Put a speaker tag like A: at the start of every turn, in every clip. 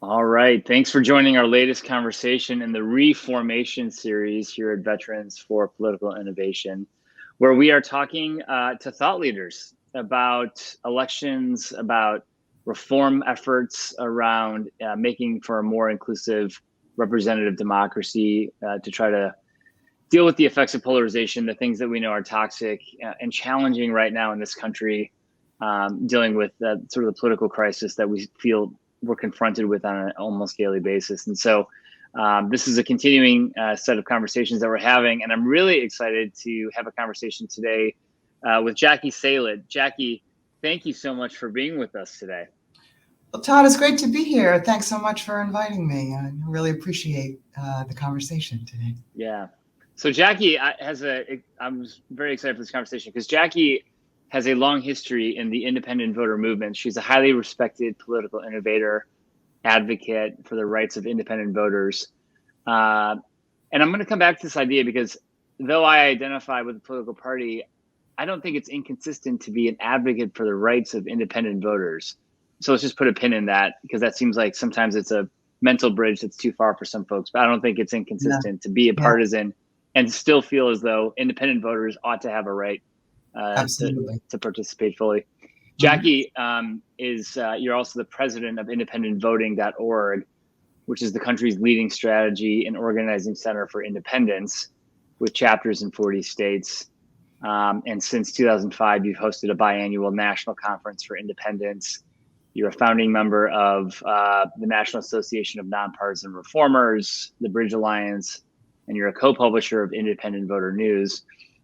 A: All right. Thanks for joining our latest conversation in the Reformation Series here at Veterans for Political Innovation, where we are talking to thought leaders about elections, about reform efforts around making for a more inclusive representative democracy to try to deal with the effects of polarization, the things that we know are toxic and challenging right now in this country, dealing with sort of the political crisis that we feel we're confronted with on an almost daily basis. And so this is a continuing set of conversations that we're having. And I'm really excited to have a conversation today with Jackie Salit. Jackie, thank you so much for being with us today.
B: Well, Todd, it's great to be here. Thanks so much for inviting me. I really appreciate the conversation today.
A: Yeah. So Jackie I'm very excited for this conversation because Jackie has a long history in the independent voter movement. She's a highly respected political innovator, advocate for the rights of independent voters. And I'm going to come back to this idea because though I identify with a political party, I don't think it's inconsistent to be an advocate for the rights of independent voters. So let's just put a pin in that because that seems like sometimes it's a mental bridge that's too far for some folks, but I don't think it's inconsistent to be a partisan and still feel as though independent voters ought to have a right to participate fully. Jackie you're also the president of independentvoting.org, which is the country's leading strategy and organizing center for independence with chapters in 40 states. And since 2005, you've hosted a biannual national conference for independence. You're a founding member of the National Association of Nonpartisan Reformers, the Bridge Alliance, and you're a co-publisher of Independent Voter News.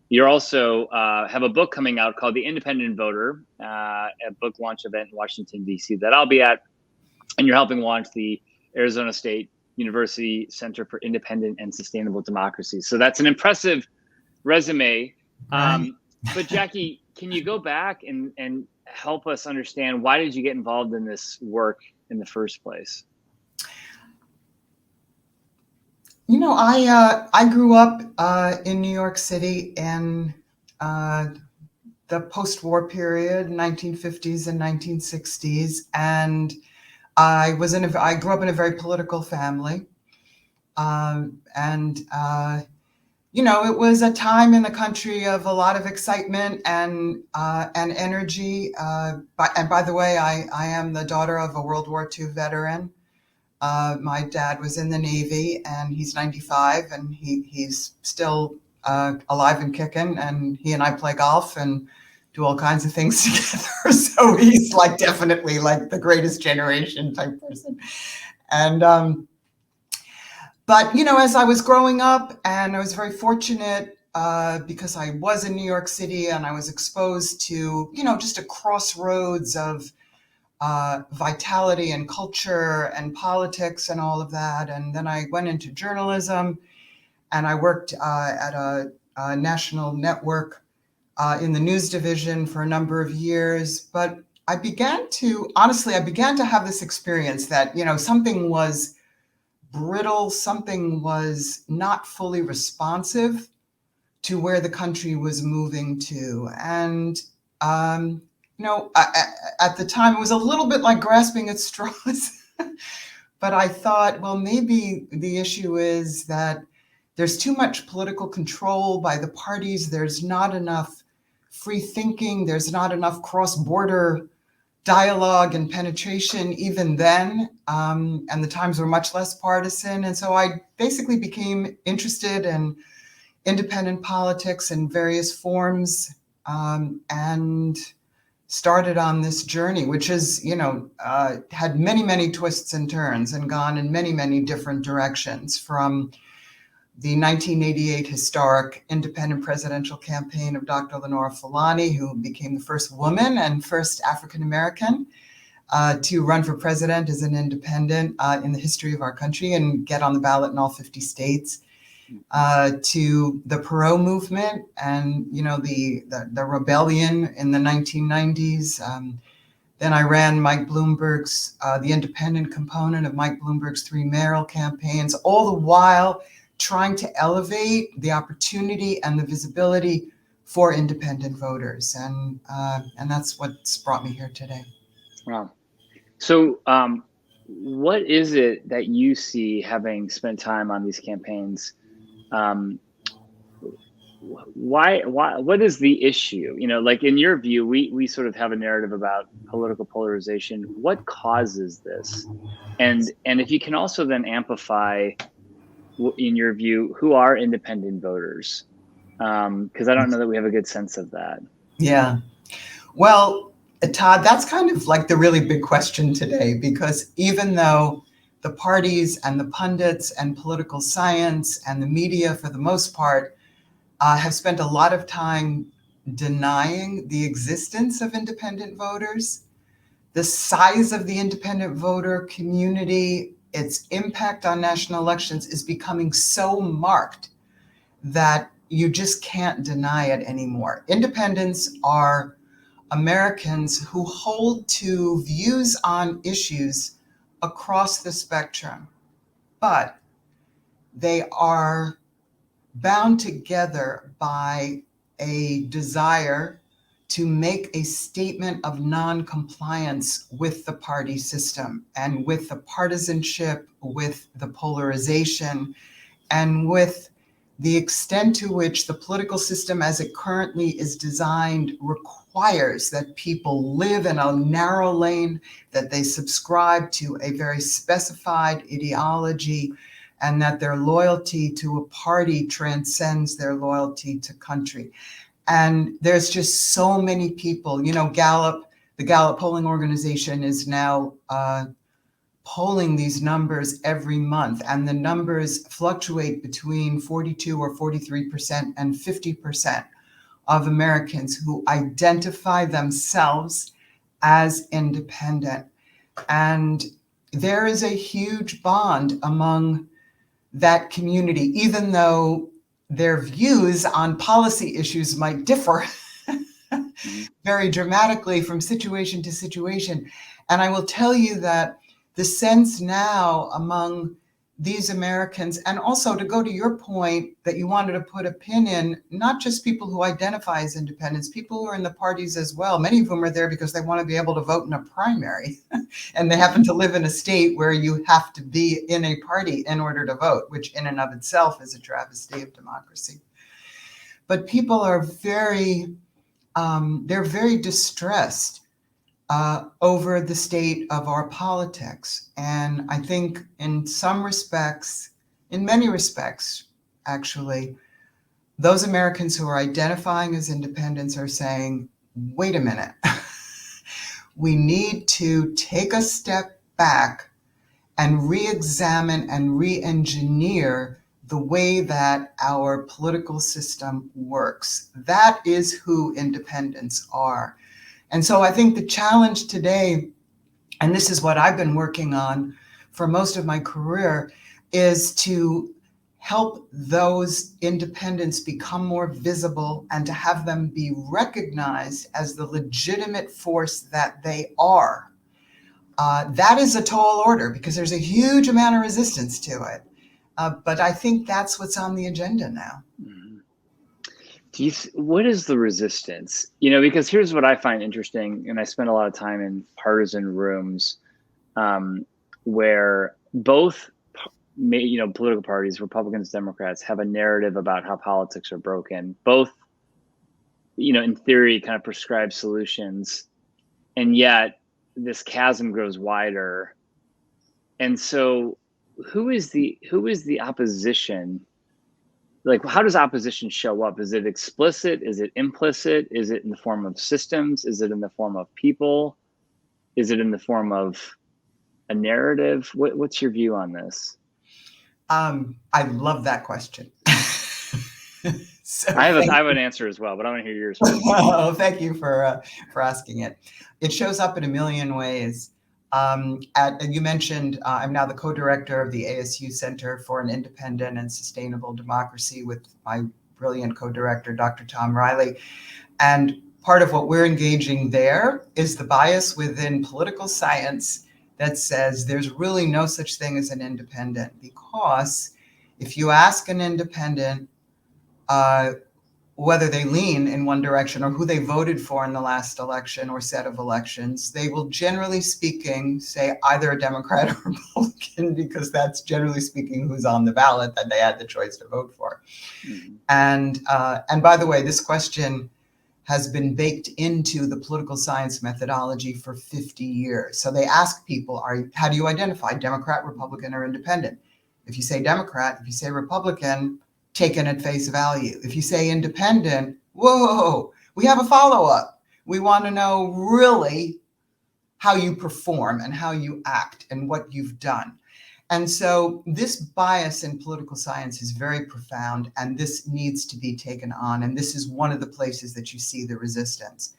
A: You're also have a book coming out called The Independent Voter, a book launch event in Washington, D.C. that I'll be at. And you're helping launch the Arizona State University Center for Independent and Sustainable Democracy. So that's an impressive resume.
B: Right.
A: But Jackie, can you go back and help us understand why did you get involved in this work in the first place?
B: You know, I grew up in New York City in the post-war period, 1950s and 1960s, and I grew up in a very political family, and you know, it was a time in the country of a lot of excitement and energy. And by the way, I am the daughter of a World War II veteran. My dad was in the Navy, and he's 95, and he's still alive and kicking. And he and I play golf and do all kinds of things together. So he's like definitely like the greatest generation type person. And but you know, as I was growing up, and I was very fortunate because I was in New York City, and I was exposed to just a crossroads of vitality and culture and politics and all of that. And then I went into journalism, and I worked at a national network in the news division for a number of years. But I began to have this experience that, something was brittle, something was not fully responsive to where the country was moving to. And at the time, it was a little bit like grasping at straws. But I thought, well, maybe the issue is that there's too much political control by the parties. There's not enough free thinking. There's not enough cross-border dialogue and penetration even then. And the times were much less partisan. And so I basically became interested in independent politics in various forms, and started on this journey, which is, had many, many twists and turns and gone in many, many different directions, from the 1988 historic independent presidential campaign of Dr. Lenore Fulani, who became the first woman and first African-American to run for president as an independent in the history of our country and get on the ballot in all 50 states, to the Perot movement and, the rebellion in the 1990s. Then I ran Mike Bloomberg's, the independent component of Mike Bloomberg's 3 mayoral campaigns, all the while trying to elevate the opportunity and the visibility for independent voters. And that's what's brought me here today.
A: Wow. So what is it that you see, having spent time on these campaigns? Um, what is the issue? Like, in your view, we sort of have a narrative about political polarization. What causes this? And if you can also then amplify, in your view, who are independent voters? Because I don't know that we have a good sense of that.
B: Yeah. Well, Todd, that's kind of like the really big question today, because even though the parties and the pundits and political science and the media, for the most part, have spent a lot of time denying the existence of independent voters, the size of the independent voter community, its impact on national elections is becoming so marked that you just can't deny it anymore. Independents are Americans who hold to views on issues across the spectrum, but they are bound together by a desire to make a statement of non-compliance with the party system and with the partisanship, with the polarization, and with the extent to which the political system as it currently is designed requires that people live in a narrow lane, that they subscribe to a very specified ideology, and that their loyalty to a party transcends their loyalty to country. And there's just so many people, Gallup, the Gallup polling organization, is now polling these numbers every month, and the numbers fluctuate between 42 or 43% and 50% of Americans who identify themselves as independent. And there is a huge bond among that community, even though their views on policy issues might differ very dramatically from situation to situation. And I will tell you that the sense now among these Americans, and also to go to your point that you wanted to put a pin in, not just people who identify as independents, people who are in the parties as well. Many of them are there because they want to be able to vote in a primary. And they happen to live in a state where you have to be in a party in order to vote, which in and of itself is a travesty of democracy. But people are they're very distressed over the state of our politics. And I think in some respects, in many respects, actually, those Americans who are identifying as independents are saying, wait a minute, we need to take a step back and re-examine and re-engineer the way that our political system works. That is who independents are. And so I think the challenge today, and this is what I've been working on for most of my career, is to help those independents become more visible and to have them be recognized as the legitimate force that they are. That is a tall order because there's a huge amount of resistance to it. But I think that's what's on the agenda now.
A: What is the resistance? Because here's what I find interesting, and I spend a lot of time in partisan rooms where both political parties, Republicans, Democrats, have a narrative about how politics are broken. Both, in theory, kind of prescribe solutions, and yet this chasm grows wider. And so who is the opposition? Like, how does opposition show up? Is it explicit? Is it implicit? Is it in the form of systems? Is it in the form of people? Is it in the form of a narrative? What's your view on this?
B: I love that question.
A: So I have an answer as well, but I want to hear yours first.
B: Oh, thank you for asking it. It shows up in a million ways. You mentioned I'm now the co-director of the ASU Center for an Independent and Sustainable Democracy with my brilliant co-director, Dr. Tom Riley. And part of what we're engaging there is the bias within political science that says there's really no such thing as an independent, because if you ask an independent, whether they lean in one direction or who they voted for in the last election or set of elections, they will generally speaking say either a Democrat or Republican, because that's generally speaking who's on the ballot that they had the choice to vote for.
A: Mm-hmm.
B: And by the way, this question has been baked into the political science methodology for 50 years. So they ask people, how do you identify Democrat, Republican, or independent? If you say Democrat, if you say Republican, taken at face value. If you say independent, whoa, we have a follow-up. We want to know really how you perform and how you act and what you've done. And so this bias in political science is very profound, and this needs to be taken on. And this is one of the places that you see the resistance.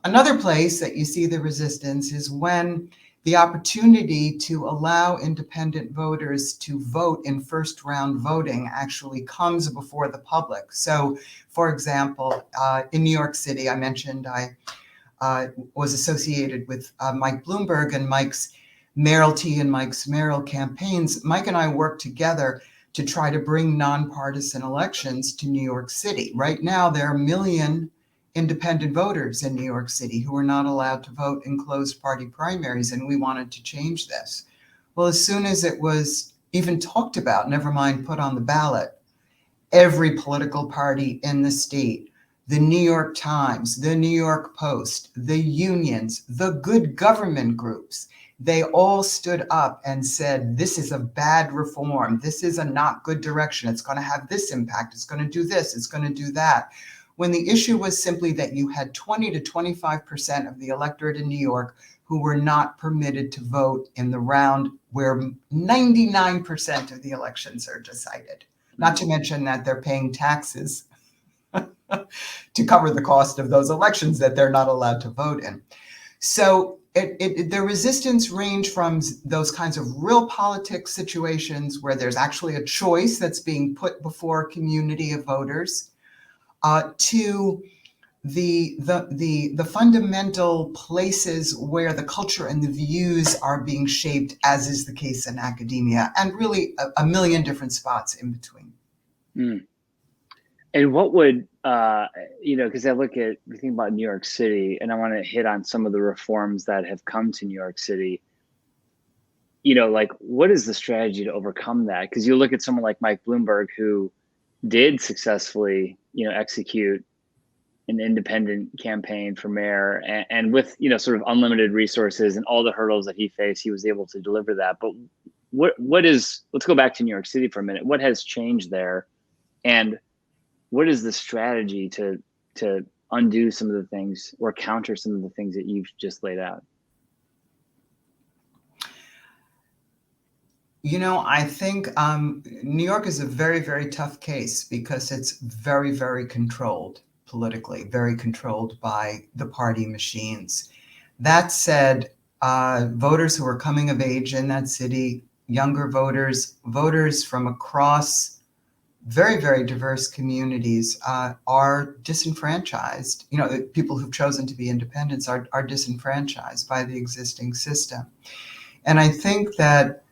B: Another place that you see the resistance is when the opportunity to allow independent voters to vote in first round voting actually comes before the public. So, for example, in New York City, I mentioned I was associated with Mike Bloomberg and Mike's mayoralty and Mike's mayoral campaigns. Mike and I worked together to try to bring nonpartisan elections to New York City. Right now, there are 1 million independent voters in New York City who are not allowed to vote in closed party primaries, and we wanted to change this. Well, as soon as it was even talked about, never mind put on the ballot, every political party in the state, the New York Times, the New York Post, the unions, the good government groups, they all stood up and said, this is a bad reform. This is a not good direction. It's going to have this impact. It's going to do this. It's going to do that. When the issue was simply that you had 20 to 25% of the electorate in New York who were not permitted to vote in the round where 99% of the elections are decided. Not to mention that they're paying taxes to cover the cost of those elections that they're not allowed to vote in. So the resistance range from those kinds of real politics situations where there's actually a choice that's being put before a community of voters, to the fundamental places where the culture and the views are being shaped, as is the case in academia, and really a million different spots in between.
A: Mm. And what would, because we think about New York City, and I want to hit on some of the reforms that have come to New York City. What is the strategy to overcome that? Because you look at someone like Mike Bloomberg, who did successfully, execute an independent campaign for mayor, and with, sort of unlimited resources and all the hurdles that he faced, he was able to deliver that. But let's go back to New York City for a minute. What has changed there? And what is the strategy to undo some of the things or counter some of the things that you've just laid out?
B: I think New York is a very, very tough case because it's very, very controlled politically, very controlled by the party machines. That said, voters who are coming of age in that city, younger voters from across very, very diverse communities are disenfranchised. People who've chosen to be independents are disenfranchised by the existing system. And I think that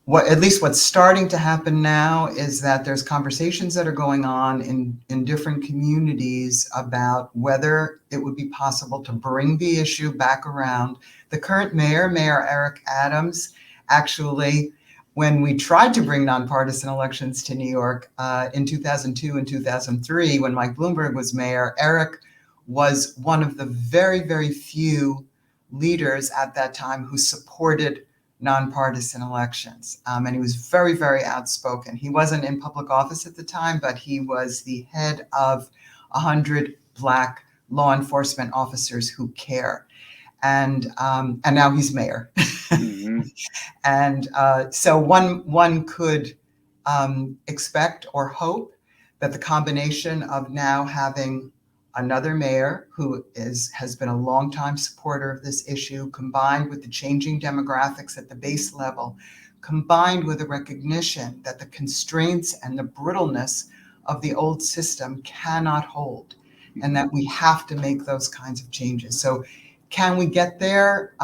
B: what's starting to happen now is that there's conversations that are going on in different communities about whether it would be possible to bring the issue back around. The current Mayor Eric Adams, actually, when we tried to bring nonpartisan elections to New York in 2002 and 2003, when Mike Bloomberg was mayor, Eric was one of the very, very few leaders at that time who supported nonpartisan elections. And he was very, very outspoken. He wasn't in public office at the time, but he was the head of 100 Black law enforcement officers who care. And now he's mayor. Mm-hmm. And so one could expect or hope that the combination of now having another mayor who has been a longtime supporter of this issue, combined with the changing demographics at the base level, combined with a recognition that the constraints and the brittleness of the old system cannot hold, and that we have to make those kinds of changes. So can we get there?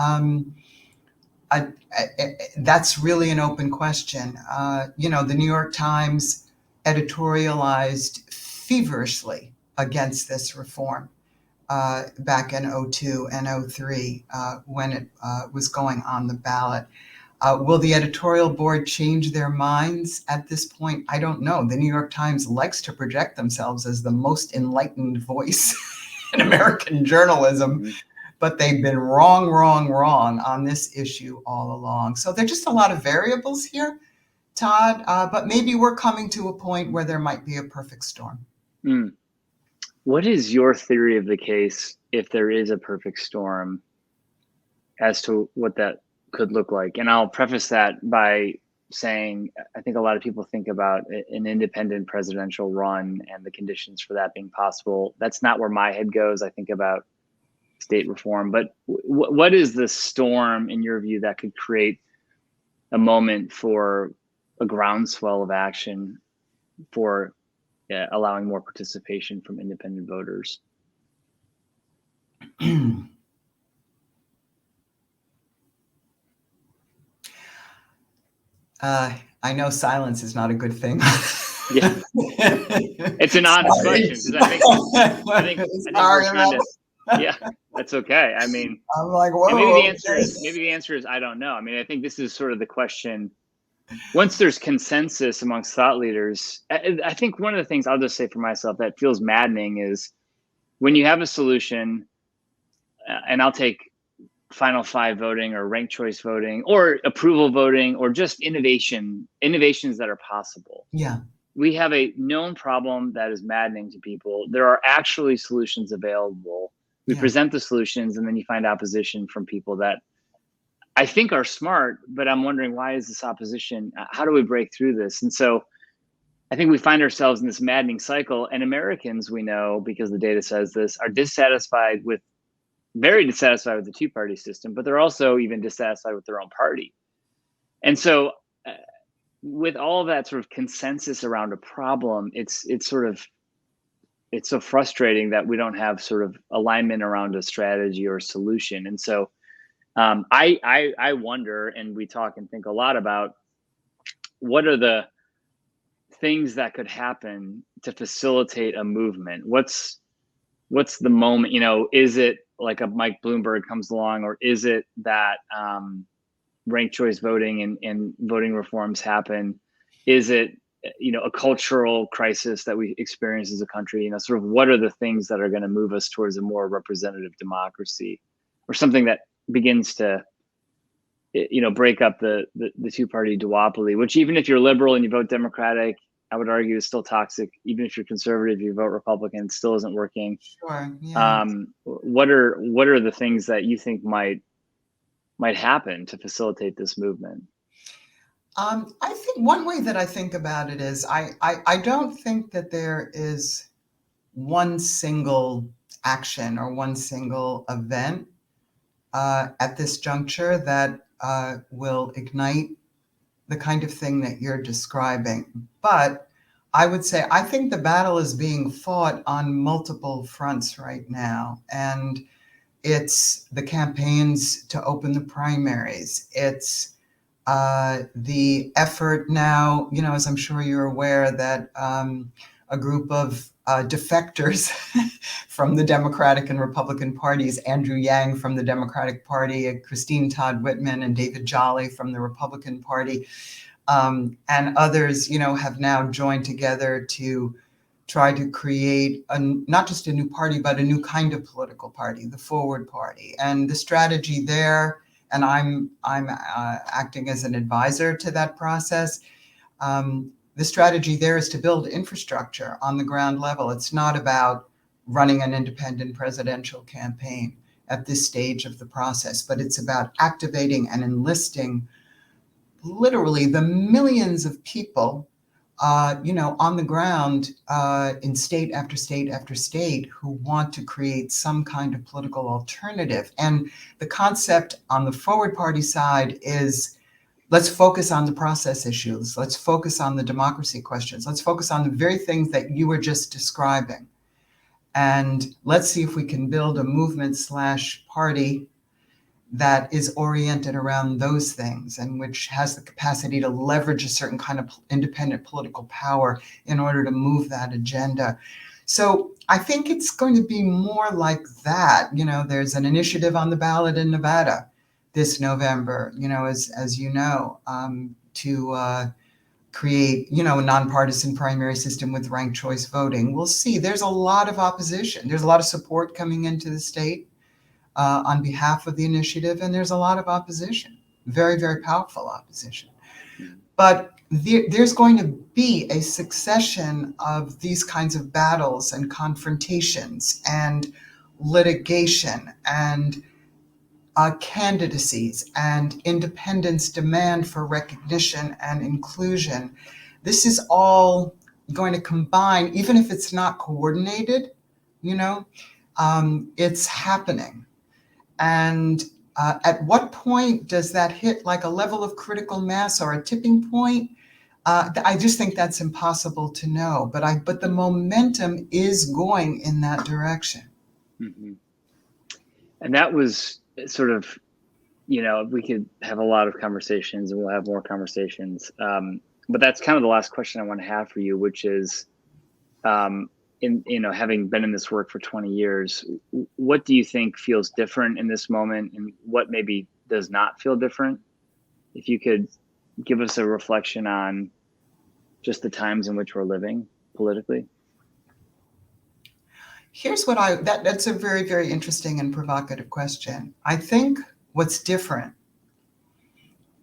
B: That's really an open question. The New York Times editorialized feverishly against this reform back in '02 and '03 when it was going on the ballot. Will the editorial board change their minds at this point? I don't know. The New York Times likes to project themselves as the most enlightened voice in American journalism, but they've been wrong on this issue all along. So there are just a lot of variables here, Todd, but maybe we're coming to a point where there might be a perfect storm.
A: What is your theory of the case if there is a perfect storm as to what that could look like? And I'll preface that by saying I think a lot of people think about an independent presidential run and the conditions for that being possible. That's not where my head goes. I think about state reform. But what is the storm, in your view, that could create a moment for a groundswell of action for allowing more participation from independent voters?
B: I know silence is not a good thing.
A: Yeah, it's an honest question because I think we're trying to. Yeah, that's okay. I mean,
B: I'm like, whoa.
A: Maybe the answer is I don't know. I mean, I think this is sort of the question. Once there's consensus amongst thought leaders, I think one of the things I'll just say for myself that feels maddening is when you have a solution, and I'll take final five voting or ranked choice voting or approval voting or just innovations that are possible.
B: Yeah.
A: We have a known problem that is maddening to people. There are actually solutions available. We present the solutions and then you find opposition from people that I think are smart, but I'm wondering, why is this opposition? How do we break through this? And so I think we find ourselves in this maddening cycle, and Americans, we know, because the data says this, are very dissatisfied with the two-party system, but they're also even dissatisfied with their own party. And so with all of that sort of consensus around a problem, it's so frustrating that we don't have sort of alignment around a strategy or a solution. And so I wonder, and we talk and think a lot about, what are the things that could happen to facilitate a movement? What's the moment? Is it like a Mike Bloomberg comes along, or is it that ranked choice voting and voting reforms happen? Is it a cultural crisis that we experience as a country? Sort of what are the things that are going to move us towards a more representative democracy, or something that begins to break up the two-party duopoly, which, even if you're liberal and you vote Democratic, I would argue is still toxic. Even if you're conservative, you vote Republican, it still isn't working.
B: Sure. Yeah.
A: What are the things that you think might happen to facilitate this movement?
B: I think one way that I think about it is I don't think that there is one single action or one single event at this juncture that will ignite the kind of thing that you're describing. But I would say I think the battle is being fought on multiple fronts right now. And it's the campaigns to open the primaries. It's the effort now, as I'm sure you're aware, that a group of defectors from the Democratic and Republican parties, Andrew Yang from the Democratic Party, Christine Todd Whitman and David Jolly from the Republican Party, and others, have now joined together to try to create not just a new party, but a new kind of political party, the Forward Party. And the strategy there, and I'm acting as an advisor to that process. The strategy there is to build infrastructure on the ground level. It's not about running an independent presidential campaign at this stage of the process, but it's about activating and enlisting literally the millions of people, on the ground in state after state after state who want to create some kind of political alternative. And the concept on the Forward Party side is, let's focus on the process issues. Let's focus on the democracy questions. Let's focus on the very things that you were just describing. And let's see if we can build a movement/party that is oriented around those things and which has the capacity to leverage a certain kind of independent political power in order to move that agenda. So I think it's going to be more like that. There's an initiative on the ballot in Nevada this November, as you know, to create, a nonpartisan primary system with ranked choice voting. We'll see. There's a lot of opposition. There's a lot of support coming into the state on behalf of the initiative, and there's a lot of opposition, very, very powerful opposition. But there's going to be a succession of these kinds of battles and confrontations and litigation and candidacies and independence demand for recognition and inclusion. This is all going to combine, even if it's not coordinated, it's happening. And at what point does that hit like a level of critical mass or a tipping point? I just think that's impossible to know. But the momentum is going in that direction.
A: Mm-hmm. And that was sort of, we could have a lot of conversations, and we'll have more conversations. But that's kind of the last question I want to have for you, which is, having been in this work for 20 years, what do you think feels different in this moment, and what maybe does not feel different? If you could give us a reflection on just the times in which we're living politically.
B: Here's what that's a very, very interesting and provocative question. I think what's different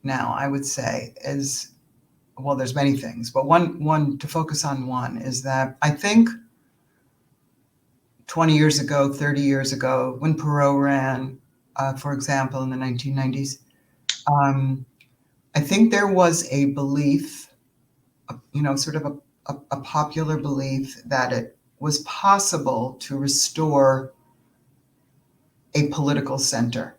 B: now, I would say, is, well, there's many things, but one to focus on one is that I think 20 years ago, 30 years ago, when Perot ran, for example, in the 1990s, I think there was a belief, sort of a popular belief that it was possible to restore a political center,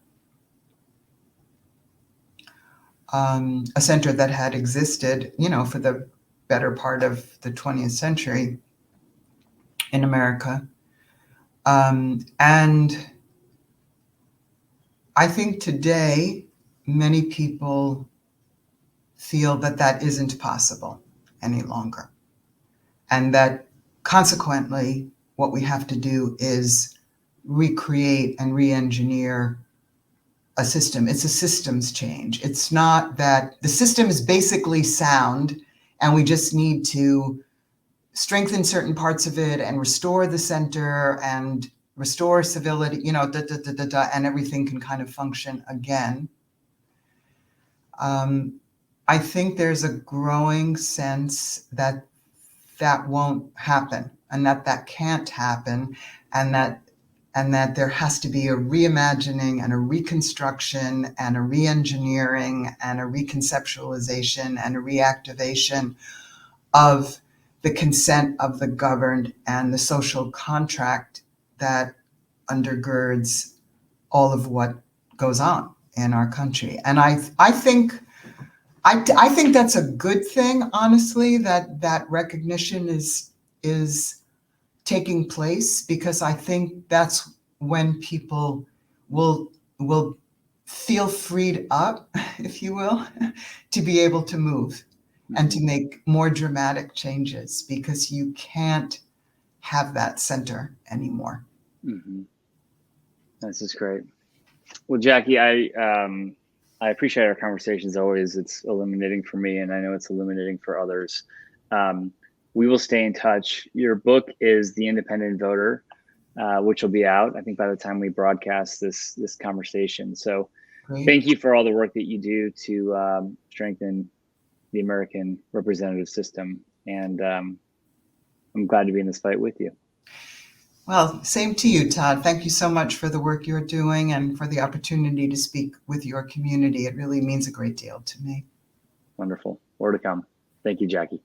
B: a center that had existed, for the better part of the 20th century in America. And I think today, many people feel that that isn't possible any longer. And that consequently, what we have to do is recreate and re-engineer a system. It's a systems change. It's not that the system is basically sound and we just need to strengthen certain parts of it and restore the center and restore civility, and everything can kind of function again. I think there's a growing sense that that won't happen, and that can't happen, and that there has to be a reimagining and a reconstruction and a re-engineering and a reconceptualization and a reactivation of the consent of the governed and the social contract that undergirds all of what goes on in our country. And I think that's a good thing, honestly, that recognition is taking place, because I think that's when people will feel freed up, if you will, to be able to move and to make more dramatic changes, because you can't have that center anymore.
A: Mm-hmm. This is great. Well, Jackie, I appreciate our conversations always. It's illuminating for me, and I know it's illuminating for others. We will stay in touch. Your book is The Independent Voter, which will be out, I think, by the time we broadcast this conversation. So
B: Great.
A: Thank you for all the work that you do to strengthen the American representative system. And I'm glad to be in this fight with you.
B: Well, same to you, Todd. Thank you so much for the work you're doing and for the opportunity to speak with your community. It really means a great deal to me.
A: Wonderful. More to come. Thank you, Jackie.